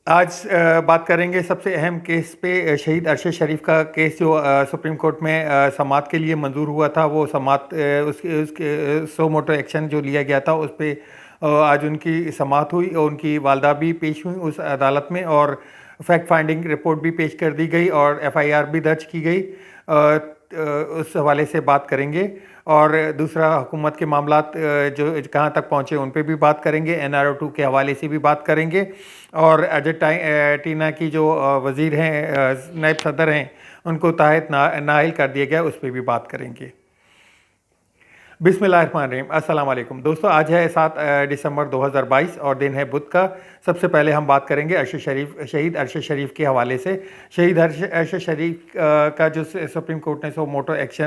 आज बात करेंगे सबसे अहम केस पे, शहीद अरशद शरीफ का केस जो सुप्रीम कोर्ट में समाअत के लिए मंजूर हुआ था। वो समाअत उसके सो मोटो एक्शन जो लिया गया था उस पे आज उनकी समाअत हुई और उनकी वालदा भी पेश हुई उस अदालत में, और फैक्ट फाइंडिंग रिपोर्ट भी पेश कर दी गई और एफआईआर भी दर्ज की गई। उस हवाले से बात करेंगे। और दूसरा, हुकूमत के मामलात जो कहाँ तक पहुँचे उन पे भी बात करेंगे। एनआरओ 2 के हवाले से भी बात करेंगे। और अर्जेंटीना की जो वज़ीर हैं, नायब सदर हैं, उनको ताहत नाअहल कर दिया गया, उस पर भी बात करेंगे। बिस्मिल्लाहिर्रहमानिर्रहीम। अस्सलाम वालेकुम दोस्तों, आज है 7 दिसंबर 2022 और दिन है बुध का। सबसे पहले हम बात करेंगे शहीद अरशद शरीफ के हवाले से। शहीद अरशद शरीफ का जो सुप्रीम कोर्ट ने सो मोटो एक्शन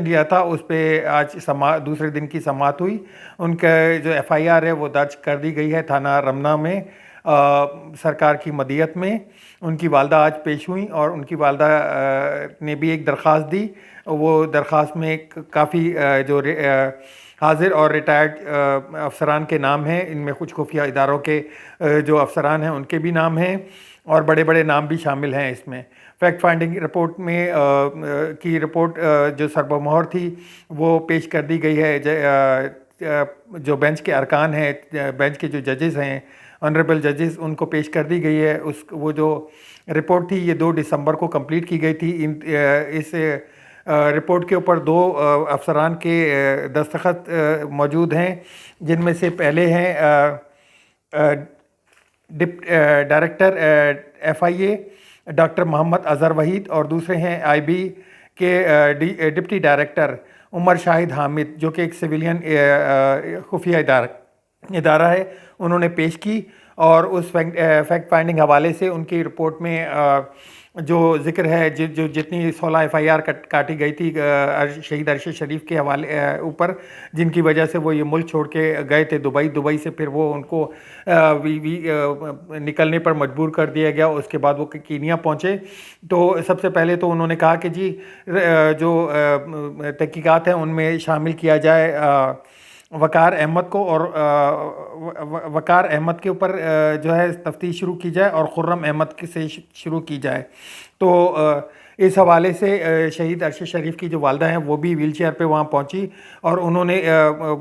लिया था, उस पर आज दूसरे दिन की समाअत हुई। उनका जो एफआईआर है वो दर्ज कर दी गई है थाना रमना में, सरकार की मदीयत में। उनकी वालदा आज पेश हुई और उनकी वालदा ने भी एक दरख्वास्त दी। वो दरख्वास्त में काफ़ी जो हाजिर और रिटायर्ड अफसरान के नाम हैं, इनमें कुछ खुफिया इदारों के जो अफसरान हैं उनके भी नाम हैं और बड़े बड़े नाम भी शामिल हैं इसमें। फैक्ट फाइंडिंग रिपोर्ट में की रिपोर्ट जो सरबमोहर थी वो पेश कर दी गई है। जो बेंच के अरकान हैं, बेंच के जो जजेस हैं, ऑनरेबल जजेस, उनको पेश कर दी गई है। वो जो रिपोर्ट थी ये 2 दिसंबर को कंप्लीट की गई थी। इस रिपोर्ट के ऊपर 2 अफसरान के दस्तखत मौजूद हैं, जिनमें से पहले हैं director FIA doctor Mohammad Azhar Waheed, और दूसरे हैं IB के डिप्टी डायरेक्टर उमर शाहिद हामिद, जो कि एक सिविलियन खुफिया इदारा है। उन्होंने पेश की और उस फैक्ट फाइंडिंग हवाले से उनकी रिपोर्ट में जो जिक्र है, जो जितनी 16 एफआईआर काटी गई थी शहीद अरशद शरीफ के हवाले ऊपर, जिनकी वजह से वो ये मुल्क छोड़ के गए थे दुबई से फिर वो उनको निकलने पर मजबूर कर दिया गया। उसके बाद वो कीनिया पहुँचे। तो सबसे पहले तो उन्होंने कहा कि जी जो तहकीकात हैं उनमें शामिल किया जाए वकार अहमद को, और वकार अहमद के ऊपर जो है तफ्तीश शुरू की जाए और खुर्रम अहमद से शुरू की जाए। तो इस हवाले से शहीद अरशद शरीफ की जो वालदा हैं वो भी व्हील चेयर पर वहाँ पहुँची, और उन्होंने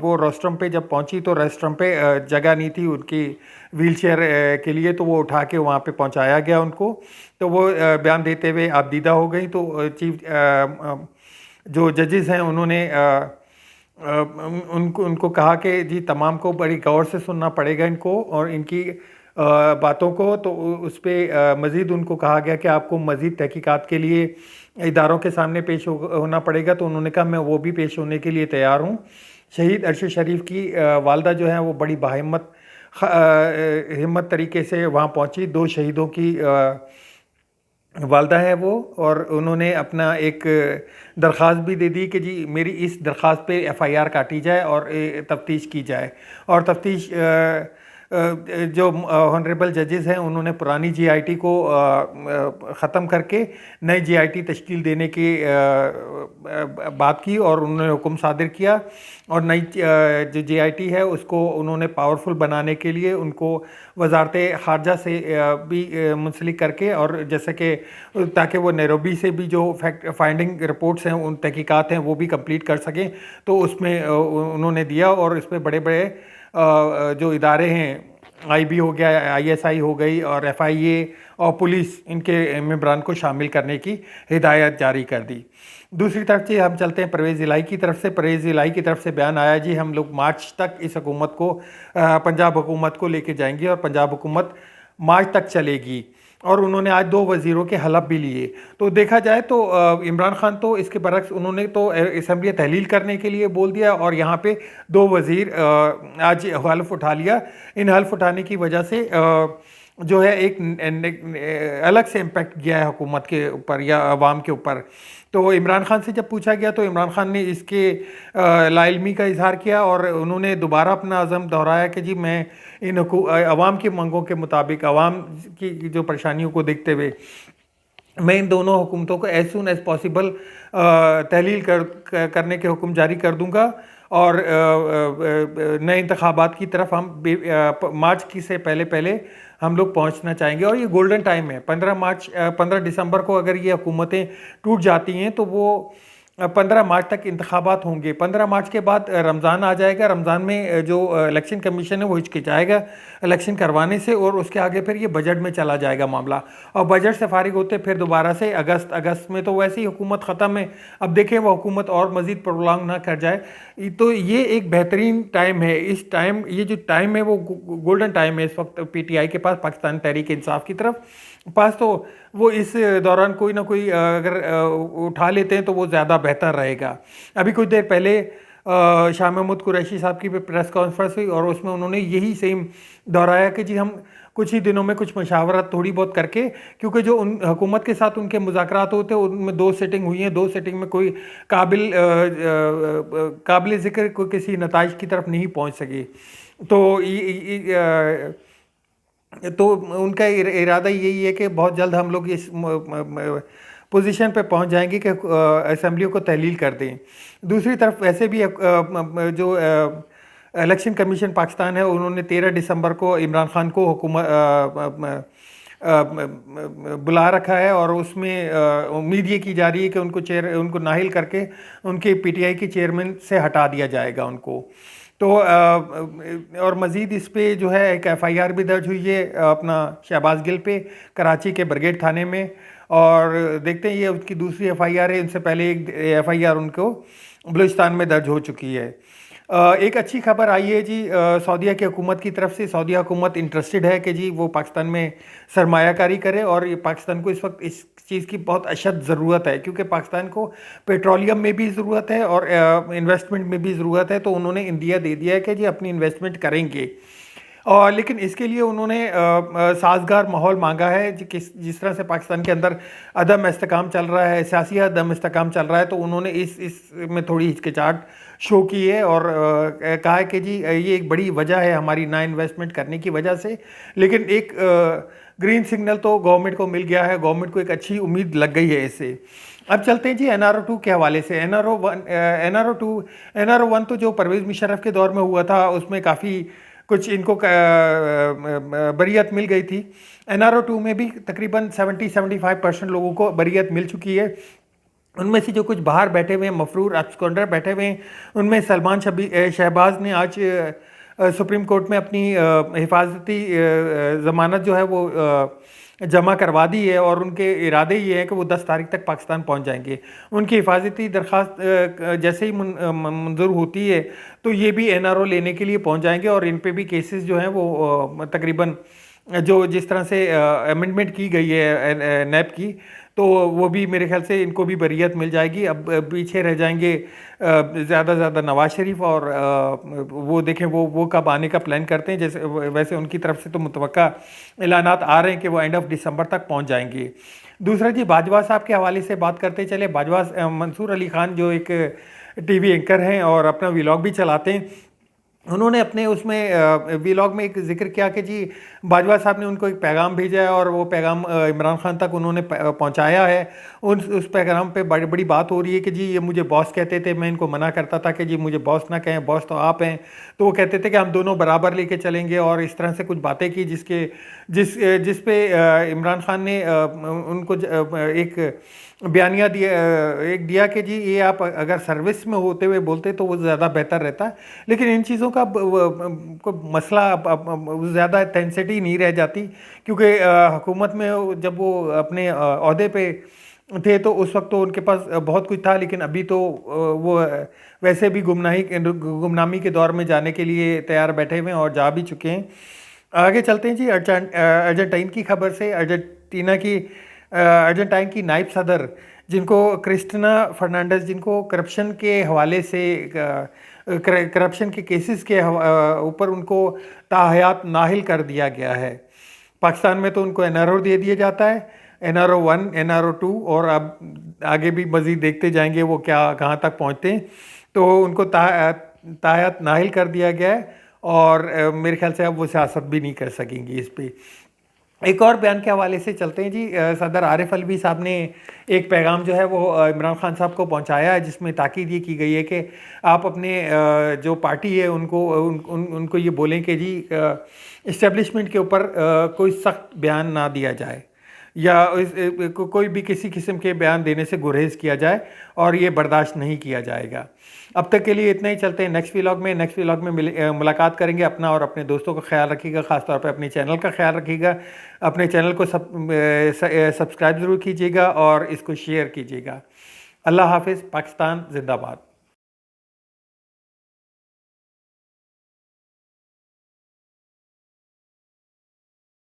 वो रेस्टरूम पे जब पहुँची तो रेस्टरूम पे जगह नहीं थी उनकी व्हील चेयर के लिए, तो वो उठा के वहाँ पे पहुँचाया गया उनको। तो वो बयान देते हुए आपदीदा हो गई। तो चीफ जो जजेस हैं उन्होंने उनको कहा कि जी तमाम को बड़ी गौर से सुनना पड़ेगा इनको और इनकी बातों को। तो उस पर मज़ीद उनको कहा गया कि आपको मज़ीद तहकीकात के लिए इदारों के सामने पेश होना पड़ेगा। तो उन्होंने कहा मैं वो भी पेश होने के लिए तैयार हूँ। शहीद अरशद शरीफ की वालदा जो है वो बड़ी हिम्मत तरीके से वहाँ पहुँची। 2 शहीदों की वालदा है वो, और उन्होंने अपना एक दरख्वास्त भी दे दी कि जी मेरी इस दरख्वास्त पे FIR काटी जाए और तफ्तीश की जाए। और तफ्तीश जो ऑनरेबल जजेस हैं उन्होंने पुरानी GIT को ख़त्म करके नई GIT तश्कील देने की बात की और उन्होंने हुक्म सादिर किया। और नई जो GIT है उसको उन्होंने पावरफुल बनाने के लिए उनको वजारत ख़ारजा से भी मुंसलिक करके, और जैसे कि ताकि वो नैरोबी से भी जो फैक्ट फाइंडिंग रिपोर्ट्स हैं, उन तहकीकात हैं, वो भी कंप्लीट कर सकें। तो उसमें उन्होंने दिया, और इसमें बड़े बड़े जो इदारे हैं, IB हो गया, ISI हो गई, और FIA और पुलिस, इनके मेंबरान को शामिल करने की हिदायत जारी कर दी। दूसरी तरफ से हम चलते हैं परवेज़ इलाही की तरफ से। परवेज़ इलाही की तरफ से बयान आया जी हम लोग मार्च तक इस हुकूमत को, पंजाब हुकूमत को लेके जाएंगे और पंजाब हुकूमत मार्च तक चलेगी। और उन्होंने आज 2 वज़ीरों के हलफ भी लिए। तो देखा जाए तो इमरान खान तो इसके बरक्स, उन्होंने तो असम्बली तहलील करने के लिए बोल दिया और यहाँ पे 2 वज़ीर आज हल्फ उठा लिया। इन हल्फ उठाने की वजह से जो है एक अलग से इम्पेक्ट गया है हुकूमत के ऊपर या अवाम के ऊपर। तो इमरान खान से जब पूछा गया तो इमरान खान ने इसके लाइल्मी का इजहार किया और उन्होंने दोबारा अपना अज़म दोहराया कि जी मैं इन अवाम की मांगों के मुताबिक, अवाम की जो परेशानियों को देखते हुए मैं इन दोनों हुकूमतों को एज सून एज पॉसिबल तहलील करने के हुक्म जारी कर दूंगा। और नए इंतखाबात की तरफ हम मार्च की से पहले पहले हम लोग पहुंचना चाहेंगे। और ये गोल्डन टाइम है। 15 दिसंबर को अगर ये हुकूमतें टूट जाती हैं तो वो 15 मार्च तक इंतखाबात होंगे। 15 मार्च के बाद रमज़ान आ जाएगा। रमज़ान में जो इलेक्शन कमीशन है वो हिचकिचाएगा इलेक्शन करवाने से, और उसके आगे फिर ये बजट में चला जाएगा मामला। और बजट से फारिग होते फिर दोबारा से अगस्त में तो वैसे ही हुकूमत ख़त्म है। अब देखें वो हुकूमत और मज़ीद प्रोलॉन्ग ना कर जाए। तो ये एक बेहतरीन टाइम है। इस टाइम ये जो टाइम है वो गोल्डन टाइम है इस वक्त पीटीआई के पास, पाकिस्तान तहरीक इंसाफ की तरफ पास। तो वो इस दौरान कोई ना कोई अगर उठा लेते हैं तो वो ज़्यादा बेहतर रहेगा। अभी कुछ देर पहले शाह महमूद कुरैशी साहब की प्रेस कॉन्फ्रेंस हुई और उसमें उन्होंने यही सेम दोहराया कि जी हम कुछ ही दिनों में कुछ मशावरत थोड़ी बहुत करके, क्योंकि जो उन हुकूमत के साथ उनके मुज़ाकरात होते हैं उनमें 2 सेटिंग हुई हैं। 2 सेटिंग में कोई काबिल ज़िक्र कोई किसी नताइज की तरफ नहीं पहुंच सकी। तो उनका इरादा यही है कि बहुत जल्द हम लोग इस पोजीशन पे पहुंच जाएंगे कि असेंबलियों को तहलील कर दें। दूसरी तरफ वैसे भी जो इलेक्शन कमीशन पाकिस्तान है उन्होंने 13 दिसंबर को इमरान खान को हुकूमत बुला रखा है, और उसमें उम्मीद ये की जा रही है कि उनको नाहिल करके उनके पीटीआई के चेयरमैन से हटा दिया जाएगा उनको। तो और मज़ीद इस पे जो है एक एफआईआर भी दर्ज हुई है अपना शहबाज गिल पे, कराची के ब्रिगेड थाने में। और देखते हैं ये उसकी दूसरी एफआईआर है। इनसे पहले एक एफआईआर उनको बलूचिस्तान में दर्ज हो चुकी है। एक अच्छी खबर आई है जी सऊदीया की हुकूमत की तरफ से। सऊदीया हुकूमत इंटरेस्टेड है कि जी वो पाकिस्तान में सरमायाकारी करे, और ये पाकिस्तान को इस वक्त इस चीज़ की बहुत अशद ज़रूरत है, क्योंकि पाकिस्तान को पेट्रोलियम में भी ज़रूरत है और इन्वेस्टमेंट में भी ज़रूरत है। तो उन्होंने इंडिया दे दिया है कि जी अपनी इन्वेस्टमेंट करेंगे। और लेकिन इसके लिए उन्होंने साजगार माहौल मांगा है। जिस तरह से पाकिस्तान के अंदर अदम इस्तेकाम चल रहा है, सियासी अदम इस्तेकाम चल रहा है, तो उन्होंने इस में थोड़ी हिचकिचाहट शो की है और कहा है कि जी ये एक बड़ी वजह है हमारी ना इन्वेस्टमेंट करने की वजह से। लेकिन एक ग्रीन सिग्नल तो गवर्नमेंट को मिल गया है, गवर्नमेंट को एक अच्छी उम्मीद लग गई है इससे। अब चलते हैं जी NRO 2 के हवाले से। NRO 1 तो जो परवेज़ मुशर्रफ के दौर में हुआ था उसमें काफ़ी कुछ इनको बरियत मिल गई थी। NRO 2 में भी तकरीबन 70-75% लोगों को बरियत मिल चुकी है। उनमें से जो कुछ बाहर बैठे हुए हैं, मफरूर एब्सकॉन्डर बैठे हुए हैं, उनमें सलमान शहबाज ने आज सुप्रीम कोर्ट में अपनी हिफाजती ज़मानत जो है वो जमा करवा दी है, और उनके इरादे ये हैं कि वो 10 तारीख तक पाकिस्तान पहुंच जाएंगे। उनकी हिफाजती दरख्वास्त जैसे ही मंजूर होती है तो ये भी NRO लेने के लिए पहुंच जाएंगे, और इन पे भी केसेस जो हैं वो तकरीबन जो जिस तरह से अमेंडमेंट की गई है नैब की, तो वो भी मेरे ख्याल से इनको भी बरियत मिल जाएगी। अब पीछे रह जाएंगे ज़्यादा ज़्यादा नवाज शरीफ, और वो देखें वो कब आने का प्लान करते हैं। जैसे वैसे उनकी तरफ से तो मुतवक्का ऐलानात आ रहे हैं कि वो एंड ऑफ दिसंबर तक पहुंच जाएंगे। दूसरा जी बाजवा साहब के हवाले से बात करते चले। बाजवा मंसूर अली खान जो एक टीवी एंकर हैं और अपना व्लॉग भी चलाते हैं, उन्होंने अपने उसमें व्लॉग में एक जिक्र किया कि जी बाजवा साहब ने उनको एक पैगाम भेजा है और वो पैगाम इमरान खान तक उन्होंने पहुंचाया है। उस पैगाम पे बड़ी बड़ी बात हो रही है कि जी ये मुझे बॉस कहते थे, मैं इनको मना करता था कि जी मुझे बॉस ना कहें, बॉस तो आप हैं। तो वो कहते थे कि हम दोनों बराबर लेके चलेंगे, और इस तरह से कुछ बातें की जिस पे इमरान खान ने उनको एक बयानिया दिया कि जी ये आप अगर सर्विस में होते हुए बोलते तो वो ज़्यादा बेहतर रहता। लेकिन इन चीज़ों का को मसला ज़्यादा इंटेंसिटी नहीं रह जाती, क्योंकि हुकूमत में जब वो अपने ओहदे पे थे तो उस वक्त तो उनके पास बहुत कुछ था, लेकिन अभी तो वो वैसे भी गुमनामी के दौर में जाने के लिए तैयार बैठे हुए हैं और जा भी चुके हैं। आगे चलते हैं जी अर्जेंटीना की खबर से। अर्जेंटाइन की नायब सदर जिनको क्रिस्टिना फर्नांडिस, जिनको करप्शन के हवाले से करप्शन के केसेस के ऊपर उनको ताहयात नाहिल कर दिया गया है। पाकिस्तान में तो उनको NRO दे दिया जाता है, NRO 1, NRO 2, और अब आगे भी मज़ीद देखते जाएंगे वो कहाँ तक पहुँचते हैं। तो उनको ताहयात नाहिल कर दिया गया है, और मेरे ख्याल से अब वो सियासत भी नहीं कर सकेंगी इस पर। एक और बयान के हवाले से चलते हैं जी। सदर आरिफ अलवी साहब ने एक पैगाम जो है वो इमरान खान साहब को पहुंचाया है, जिसमें ताकीद ये की गई है कि आप अपने जो पार्टी है उनको ये बोलें कि जी इस्टेब्लिशमेंट के ऊपर कोई सख्त बयान ना दिया जाए, या कोई भी किसी किस्म के बयान देने से गुरेज किया जाए, और ये बर्दाश्त नहीं किया जाएगा। अब तक के लिए इतना ही। चलते हैं नेक्स्ट व्लॉग में मुलाकात करेंगे। अपना और अपने दोस्तों का ख्याल रखिएगा, ख़ासतौर पर अपने चैनल का ख्याल रखिएगा। अपने चैनल को सब्सक्राइब ज़रूर कीजिएगा और इसको शेयर कीजिएगा। अल्लाह हाफिज़। पाकिस्तान जिंदाबाद।